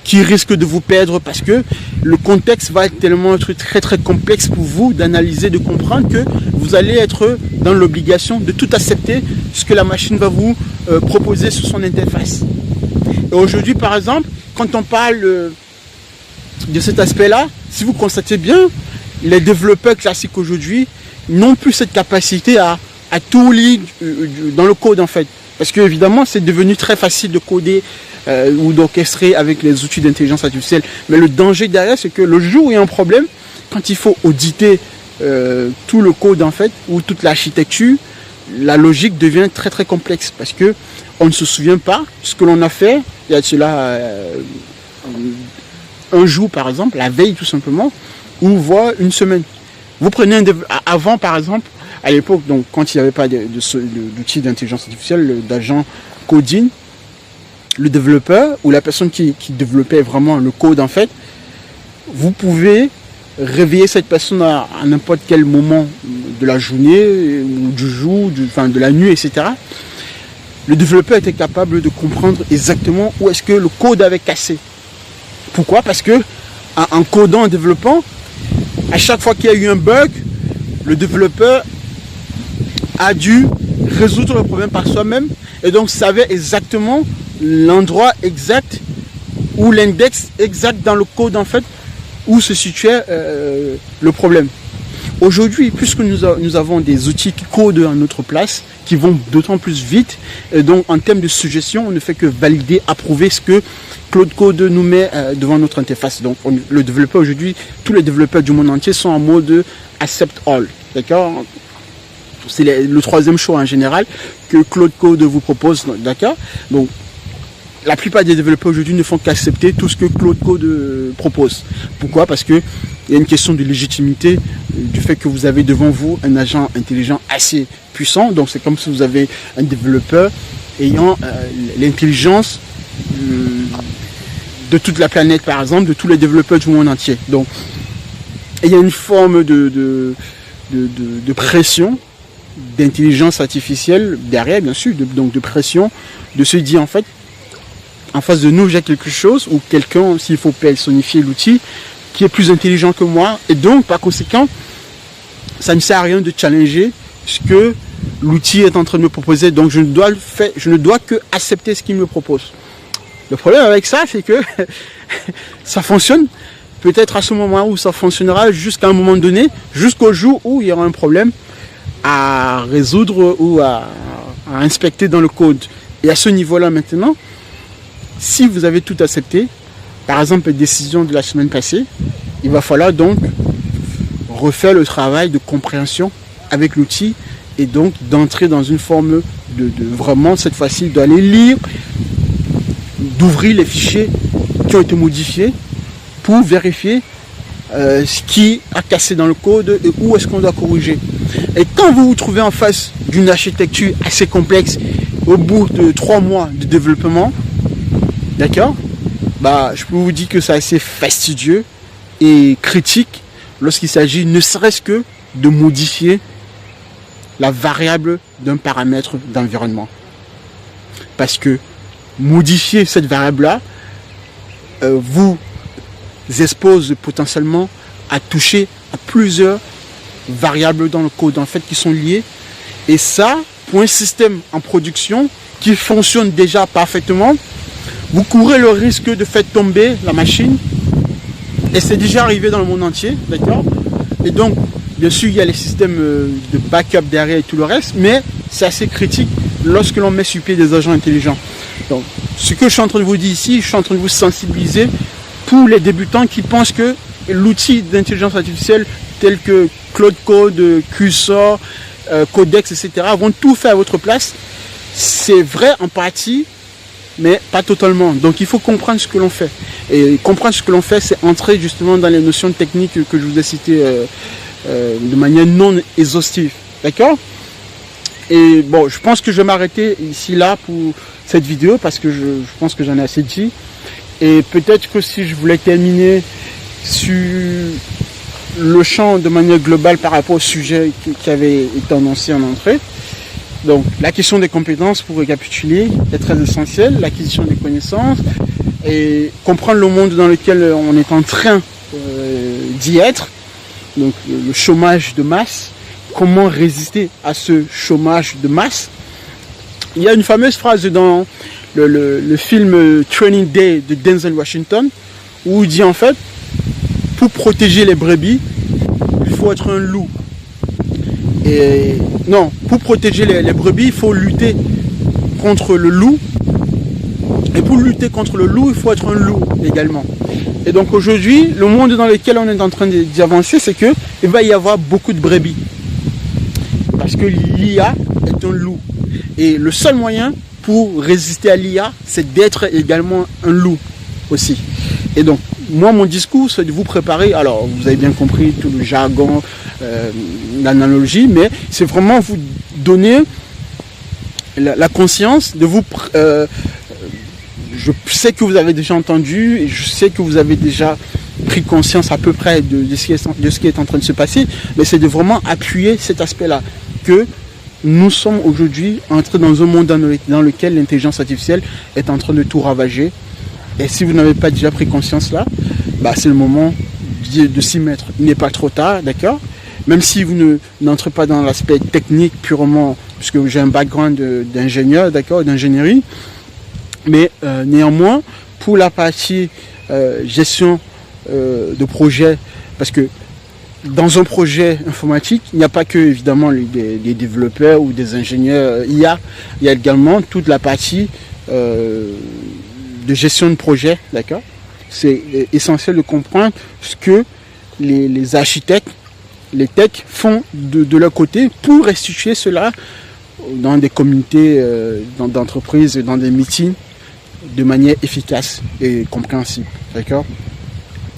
qui risquent de vous perdre parce que le contexte va être tellement très très complexe pour vous d'analyser, de comprendre que vous allez être dans l'obligation de tout accepter ce que la machine va vous proposer sur son interface. Et aujourd'hui par exemple, quand on parle de cet aspect-là, si vous constatez bien, les développeurs classiques aujourd'hui n'ont plus cette capacité à tout lire dans le code en fait. Parce que évidemment c'est devenu très facile de coder ou d'orchestrer avec les outils d'intelligence artificielle. Mais le danger derrière, c'est que le jour où il y a un problème, quand il faut auditer tout le code en fait, ou toute l'architecture, la logique devient très très complexe. Parce que on ne se souvient pas ce que l'on a fait, il y a cela un jour par exemple, la veille tout simplement, ou voire une semaine. Vous prenez avant par exemple, à l'époque, donc quand il n'y avait pas d'outils d'intelligence artificielle, d'agent coding, le développeur ou la personne qui développait vraiment le code en fait, vous pouvez réveiller cette personne à n'importe quel moment de la journée ou du jour, de la nuit, etc. le développeur était capable de comprendre exactement où est-ce que le code avait cassé. Pourquoi? Parce que en codant, en développant, à chaque fois qu'il y a eu un bug, le développeur a dû résoudre le problème par soi-même et donc savait exactement l'endroit exact ou l'index exact dans le code en fait où se situait le problème. Aujourd'hui, puisque nous avons des outils qui codent à notre place, qui vont d'autant plus vite, et donc en termes de suggestion, on ne fait que valider, approuver ce que Claude Code nous met devant notre interface. Donc le développeur aujourd'hui, tous les développeurs du monde entier sont en mode accept all, d'accord? C'est le troisième choix en général que Claude Code vous propose, d'accord? Donc la plupart des développeurs aujourd'hui ne font qu'accepter tout ce que Claude Code propose. Pourquoi? Parce que il y a une question de légitimité du fait que vous avez devant vous un agent intelligent assez puissant. Donc c'est comme si vous avez un développeur ayant l'intelligence de toute la planète, par exemple, de tous les développeurs du monde entier. Donc il y a une forme de pression, d'intelligence artificielle derrière, bien sûr, donc de pression, de se dire en fait, en face de nous, j'ai quelque chose ou quelqu'un, s'il faut personnifier l'outil, qui est plus intelligent que moi. Et donc, par conséquent, ça ne sert à rien de challenger ce que l'outil est en train de me proposer. Donc, je ne dois que accepter ce qu'il me propose. Le problème avec ça, c'est que ça fonctionne. Peut-être à ce moment où ça fonctionnera jusqu'à un moment donné, jusqu'au jour où il y aura un problème à résoudre ou à inspecter dans le code. Et à ce niveau-là maintenant, si vous avez tout accepté, par exemple, les décisions de la semaine passée, il va falloir donc refaire le travail de compréhension avec l'outil et donc d'entrer dans une forme de vraiment, cette fois-ci, d'aller lire, d'ouvrir les fichiers qui ont été modifiés pour vérifier ce qui a cassé dans le code et où est-ce qu'on doit corriger. Et quand vous vous trouvez en face d'une architecture assez complexe, au bout de 3 mois de développement, d'accord, je peux vous dire que c'est assez fastidieux et critique lorsqu'il s'agit ne serait-ce que de modifier la variable d'un paramètre d'environnement. Parce que modifier cette variable-là vous expose potentiellement à toucher à plusieurs variables dans le code en fait qui sont liées. Et ça, pour un système en production qui fonctionne déjà parfaitement, vous courez le risque de faire tomber la machine. Et c'est déjà arrivé dans le monde entier, d'accord? Et donc, bien sûr, il y a les systèmes de backup derrière et tout le reste, mais c'est assez critique lorsque l'on met sur pied des agents intelligents. Donc, ce que je suis en train de vous dire ici, je suis en train de vous sensibiliser pour les débutants qui pensent que l'outil d'intelligence artificielle tel que Claude Code, Cursor, Codex, etc. vont tout faire à votre place. C'est vrai en partie, mais pas totalement. Donc il faut comprendre ce que l'on fait. Et comprendre ce que l'on fait, c'est entrer justement dans les notions techniques que je vous ai citées de manière non exhaustive. D'accord? Et bon, je pense que je vais m'arrêter ici là pour cette vidéo parce que je pense que j'en ai assez dit. Et peut-être que si je voulais terminer sur le champ de manière globale par rapport au sujet qui avait été annoncé en entrée. Donc la question des compétences, pour récapituler, est très essentielle, l'acquisition des connaissances et comprendre le monde dans lequel on est en train d'y être, donc le chômage de masse, comment résister à ce chômage de masse. Il y a une fameuse phrase dans le film Training Day de Denzel Washington où il dit en fait, pour protéger les brebis, il faut être un loup. Et non, pour protéger les brebis, il faut lutter contre le loup. Et pour lutter contre le loup, il faut être un loup également. Et donc aujourd'hui, le monde dans lequel on est en train d'y avancer, c'est qu'il va y avoir beaucoup de brebis. Parce que l'IA est un loup. Et le seul moyen pour résister à l'IA, c'est d'être également un loup aussi. Et donc, moi, mon discours, c'est de vous préparer. Alors, vous avez bien compris tout le jargon, l'analogie, mais c'est vraiment vous donner la conscience de vous... je sais que vous avez déjà entendu et je sais que vous avez déjà pris conscience à peu près de ce qui est en train de se passer, mais c'est de vraiment appuyer cet aspect-là, que nous sommes aujourd'hui entrés dans un monde dans lequel l'intelligence artificielle est en train de tout ravager. Et si vous n'avez pas déjà pris conscience là, bah c'est le moment de s'y mettre. Il n'est pas trop tard, d'accord? Même si vous n'entrez pas dans l'aspect technique purement, puisque j'ai un background d'ingénieur, d'accord, d'ingénierie, mais néanmoins, pour la partie gestion de projet, parce que dans un projet informatique, il n'y a pas que évidemment des développeurs ou des ingénieurs IA, il y a également toute la partie de gestion de projet, d'accord? C'est essentiel de comprendre ce que les architectes, les techs font de leur côté pour restituer cela dans des communautés d'entreprises, dans des meetings, de manière efficace et compréhensible, d'accord?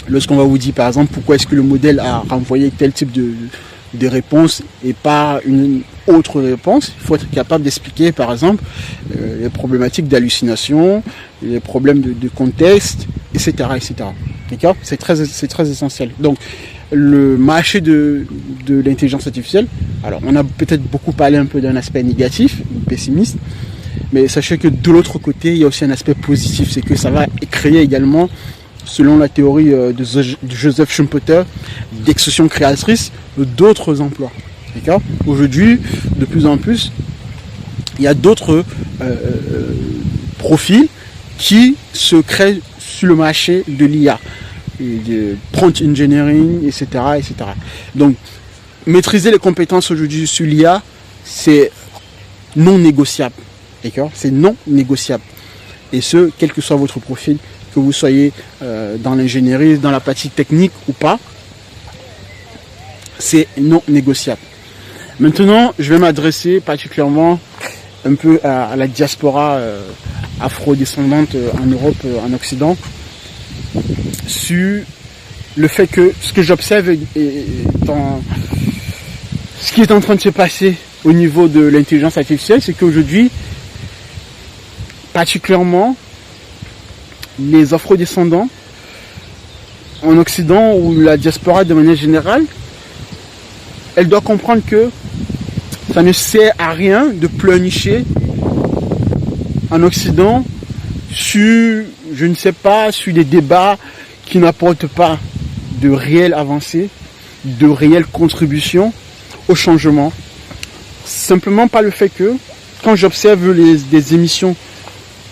Lorsqu'on va vous dire par exemple pourquoi est-ce que le modèle a renvoyé tel type de réponse et pas une autre réponse, il faut être capable d'expliquer par exemple les problématiques d'hallucination, les problèmes de contexte, etc. etc. D'accord? C'est très essentiel. Donc le marché de l'intelligence artificielle, alors on a peut-être beaucoup parlé un peu d'un aspect négatif, pessimiste, mais sachez que de l'autre côté, il y a aussi un aspect positif, c'est que ça va créer également, selon la théorie de Joseph Schumpeter, d'exception créatrice, d'autres emplois. D'accord? Aujourd'hui, de plus en plus, il y a d'autres profils qui se créent sur le marché de l'IA, de prompt engineering, etc., etc. Donc, maîtriser les compétences aujourd'hui sur l'IA, c'est non négociable. D'accord? C'est non négociable. Et ce, quel que soit votre profil, que vous soyez dans l'ingénierie, dans la partie technique ou pas, c'est non négociable. Maintenant, je vais m'adresser particulièrement un peu à la diaspora afro-descendante en Europe, en Occident, sur le fait que ce que j'observe dans ce qui est en train de se passer au niveau de l'intelligence artificielle, c'est qu'aujourd'hui, particulièrement, les afro-descendants en Occident ou la diaspora de manière générale, elle doit comprendre que ça ne sert à rien de pleurnicher en Occident sur, je ne sais pas, sur des débats qui n'apportent pas de réelle avancée, de réelle contribution au changement. Simplement par le fait que, quand j'observe des émissions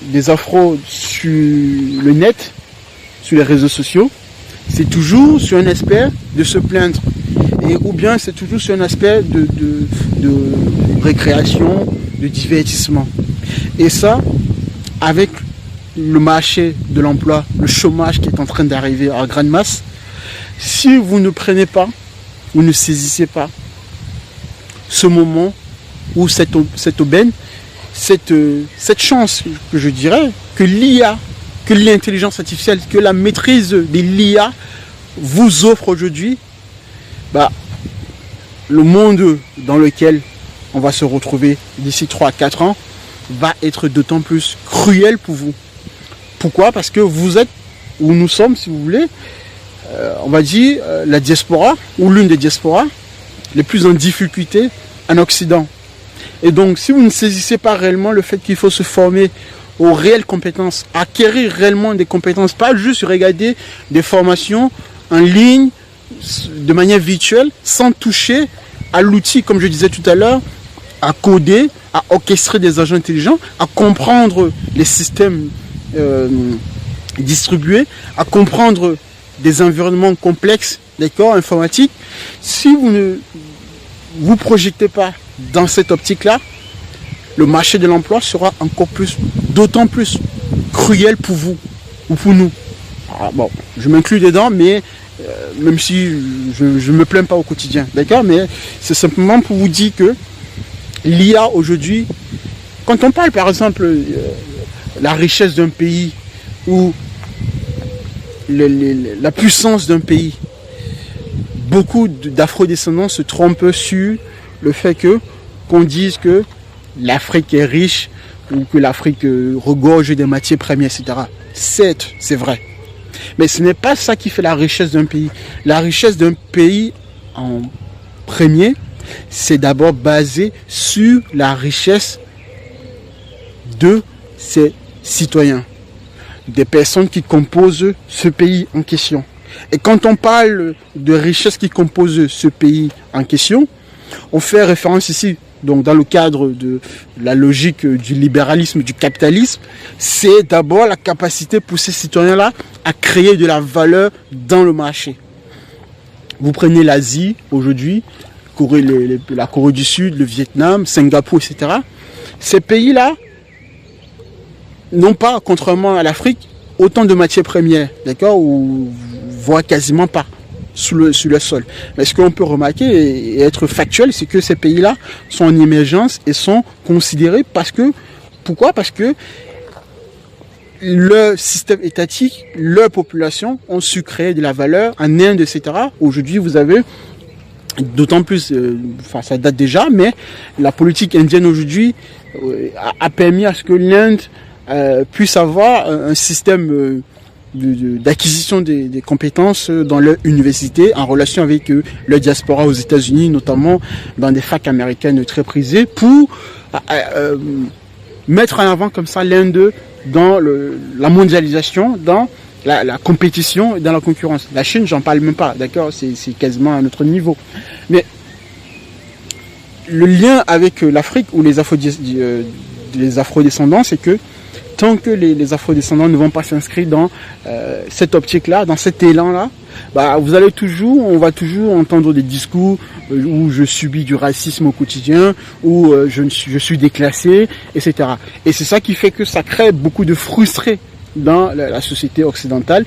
des afros sur le net, sur les réseaux sociaux, c'est toujours sur un aspect de se plaindre. Et, ou bien c'est toujours sur un aspect de récréation, de divertissement. Et ça, avec le marché de l'emploi, le chômage qui est en train d'arriver en grande masse, si vous ne prenez pas, vous ne saisissez pas ce moment ou cette aubaine, cette chance que je dirais, que l'IA, que l'intelligence artificielle, que la maîtrise de l'IA vous offre aujourd'hui, bah, le monde dans lequel on va se retrouver d'ici 3 à 4 ans va être d'autant plus cruel pour vous. Pourquoi? Parce que vous êtes, où nous sommes, si vous voulez, on va dire la diaspora, ou l'une des diasporas les plus en difficulté en Occident. Et donc, si vous ne saisissez pas réellement le fait qu'il faut se former aux réelles compétences, acquérir réellement des compétences, pas juste regarder des formations en ligne, de manière virtuelle, sans toucher à l'outil, comme je disais tout à l'heure, à coder, à orchestrer des agents intelligents, à comprendre les systèmes distribués, à comprendre des environnements complexes, d'accord, informatiques. Si vous ne vous projetez pas dans cette optique-là, le marché de l'emploi sera encore plus, d'autant plus cruel pour vous ou pour nous. Alors, bon, je m'inclus dedans, mais même si je ne me plains pas au quotidien, d'accord, mais c'est simplement pour vous dire que l'IA aujourd'hui, quand on parle par exemple la richesse d'un pays ou la puissance d'un pays, beaucoup d'afro-descendants se trompent sur le fait qu'on dise que l'Afrique est riche ou que l'Afrique regorge des matières premières, etc. Certes, c'est vrai. Mais ce n'est pas ça qui fait la richesse d'un pays. La richesse d'un pays en premier, c'est d'abord basé sur la richesse de ses citoyens, des personnes qui composent ce pays en question. Et quand on parle de richesse qui compose ce pays en question, on fait référence ici, donc dans le cadre de la logique du libéralisme, du capitalisme, c'est d'abord la capacité pour ces citoyens-là à créer de la valeur dans le marché. Vous prenez l'Asie aujourd'hui, la Corée du Sud, le Vietnam, Singapour, etc. Ces pays-là n'ont pas, contrairement à l'Afrique, autant de matières premières, d'accord, ou voire quasiment pas sur le sol. Mais ce qu'on peut remarquer et être factuel, c'est que ces pays-là sont en émergence et sont considérés pourquoi ? Parce que leur système étatique, leur population ont su créer de la valeur en Inde, etc. Aujourd'hui, vous avez d'autant plus, ça date déjà, mais la politique indienne aujourd'hui a permis à ce que l'Inde puisse avoir un système d'acquisition des compétences dans leur université en relation avec leur diaspora aux États-Unis, notamment dans des facs américaines très prisées, pour mettre en avant comme ça l'Inde dans la mondialisation, dans la compétition et dans la concurrence. La Chine, j'en parle même pas, d'accord, c'est quasiment à un autre niveau. Mais le lien avec l'Afrique ou les afrodescendants, c'est que tant que les afrodescendants ne vont pas s'inscrire dans cette optique-là, dans cet élan-là, on va toujours entendre des discours où je subis du racisme au quotidien, où je suis déclassé, etc. Et c'est ça qui fait que ça crée beaucoup de frustrés dans la société occidentale.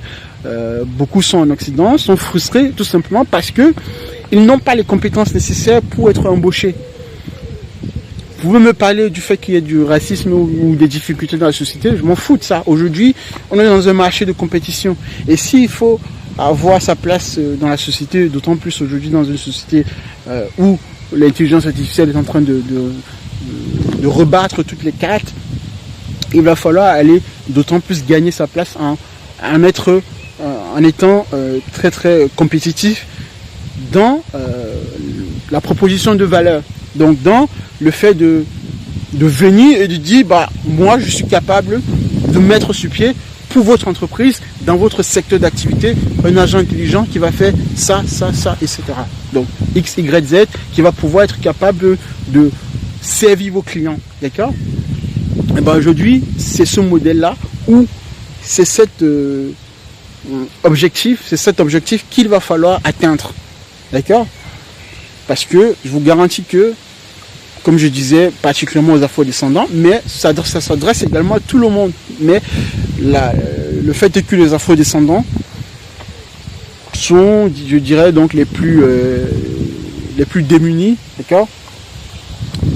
Beaucoup sont en Occident, sont frustrés tout simplement parce que ils n'ont pas les compétences nécessaires pour être embauchés. Vous pouvez me parler du fait qu'il y ait du racisme ou des difficultés dans la société, je m'en fous de ça. Aujourd'hui, on est dans un marché de compétition. Et s'il faut avoir sa place dans la société, d'autant plus aujourd'hui dans une société où l'intelligence artificielle est en train de rebattre toutes les cartes, il va falloir aller d'autant plus gagner sa place en étant très très compétitif dans la proposition de valeur. Donc dans le fait de venir et de dire moi je suis capable de mettre sur pied pour votre entreprise, dans votre secteur d'activité, un agent intelligent qui va faire ça, etc. Donc X, Y, Z qui va pouvoir être capable de servir vos clients. D'accord ? Et aujourd'hui, c'est ce modèle-là où c'est cet objectif qu'il va falloir atteindre. D'accord ? Parce que je vous garantis que, comme je disais, particulièrement aux afrodescendants, mais ça s'adresse également à tout le monde. Mais le fait est que les afrodescendants sont, je dirais, donc les plus démunis, d'accord,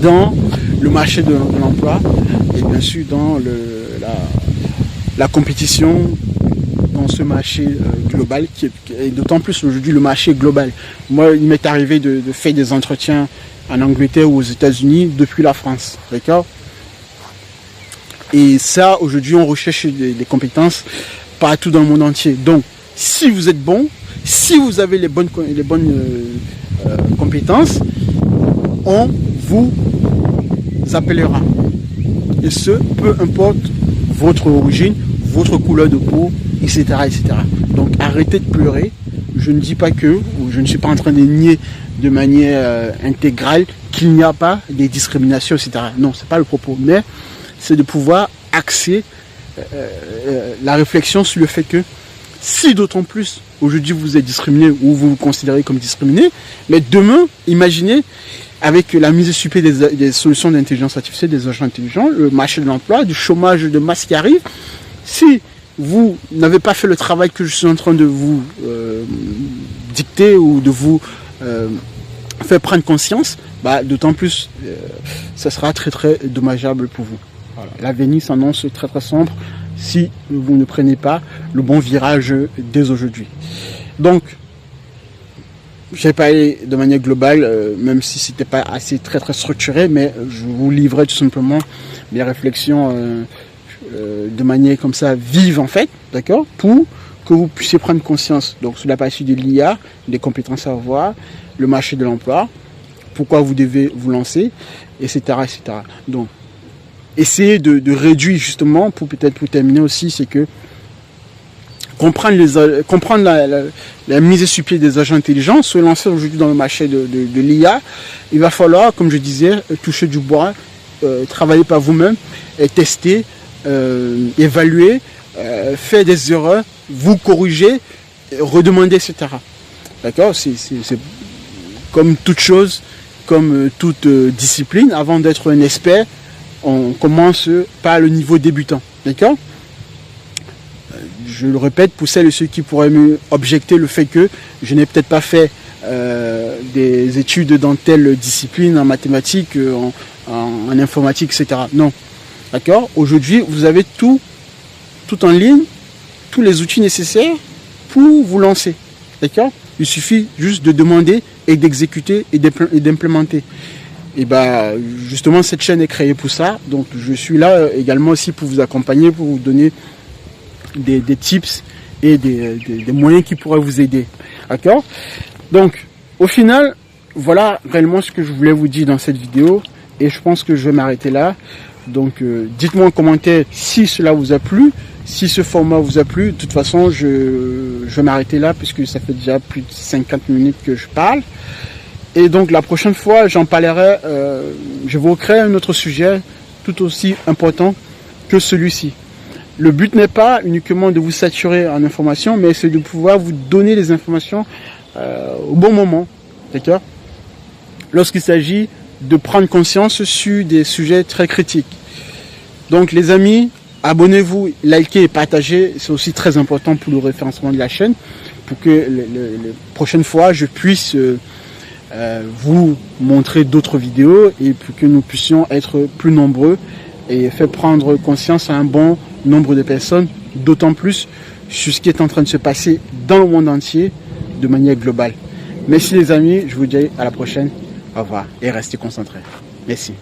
dans le marché de l'emploi et bien sûr dans la compétition dans ce marché global, qui est d'autant plus aujourd'hui le marché global. Moi, il m'est arrivé de faire des entretiens en Angleterre ou aux États-Unis depuis la France, d'accord ? Et ça, aujourd'hui, on recherche des compétences partout dans le monde entier. Donc, si vous êtes bon, si vous avez les bonnes compétences, on vous appellera. Et ce, peu importe votre origine, votre couleur de peau, etc., etc. Donc, arrêtez de pleurer. Je ne dis pas ou je ne suis pas en train de nier de manière intégrale qu'il n'y a pas des discriminations, etc. Non, c'est pas le propos, mais c'est de pouvoir axer la réflexion sur le fait que si d'autant plus aujourd'hui vous êtes discriminé ou vous vous considérez comme discriminé, mais demain, imaginez avec la mise sur pied des solutions d'intelligence artificielle, des agents intelligents, le marché de l'emploi, du chômage de masse qui arrive, si vous n'avez pas fait le travail que je suis en train de vous dicter ou de vous faire prendre conscience, d'autant plus ça sera très très dommageable pour vous. Voilà. L'avenir s'annonce très très sombre si vous ne prenez pas le bon virage dès aujourd'hui. Donc, j'ai parlé de manière globale, même si c'était pas assez très très structuré, mais je vous livrais tout simplement mes réflexions de manière comme ça vive en fait, d'accord, pour que vous puissiez prendre conscience. Donc sur la partie de l'IA, des compétences à avoir, le marché de l'emploi, pourquoi vous devez vous lancer, etc., etc. Donc, essayez de réduire justement, pour terminer aussi, c'est que comprendre la mise sur pied des agents intelligents, se lancer aujourd'hui dans le marché de l'IA, il va falloir, comme je disais, toucher du bois, travailler par vous-même, et tester, évaluer, faire des erreurs, vous corriger, redemander, etc. D'accord? C'est comme toute chose, comme toute discipline, avant d'être un expert, on commence par le niveau débutant. D'accord? Je le répète, pour celles et ceux qui pourraient me objecter le fait que je n'ai peut-être pas fait des études dans telle discipline, en mathématiques, en informatique, etc. Non. D'accord? Aujourd'hui, vous avez tout en ligne, tous les outils nécessaires pour vous lancer. D'accord? Il suffit juste de demander et d'exécuter et d'implémenter. Et bah, justement, cette chaîne est créée pour ça. Donc, je suis là également aussi pour vous accompagner, pour vous donner des tips et des moyens qui pourraient vous aider. D'accord? Donc, au final, voilà réellement ce que je voulais vous dire dans cette vidéo. Et je pense que je vais m'arrêter là. Donc, dites-moi en commentaire si cela vous a plu, si ce format vous a plu. De toute façon, je vais m'arrêter là puisque ça fait déjà plus de 50 minutes que je parle. Et donc, la prochaine fois, j'en parlerai, je vous créer un autre sujet tout aussi important que celui-ci. Le but n'est pas uniquement de vous saturer en informations, mais c'est de pouvoir vous donner les informations au bon moment. D'accord? Lorsqu'il s'agit de prendre conscience sur des sujets très critiques. Donc les amis, abonnez-vous, likez et partagez, c'est aussi très important pour le référencement de la chaîne, pour que les prochaines fois je puisse vous montrer d'autres vidéos et pour que nous puissions être plus nombreux et faire prendre conscience à un bon nombre de personnes, d'autant plus sur ce qui est en train de se passer dans le monde entier de manière globale. Merci les amis, je vous dis à la prochaine. Au revoir et restez concentrés. Merci.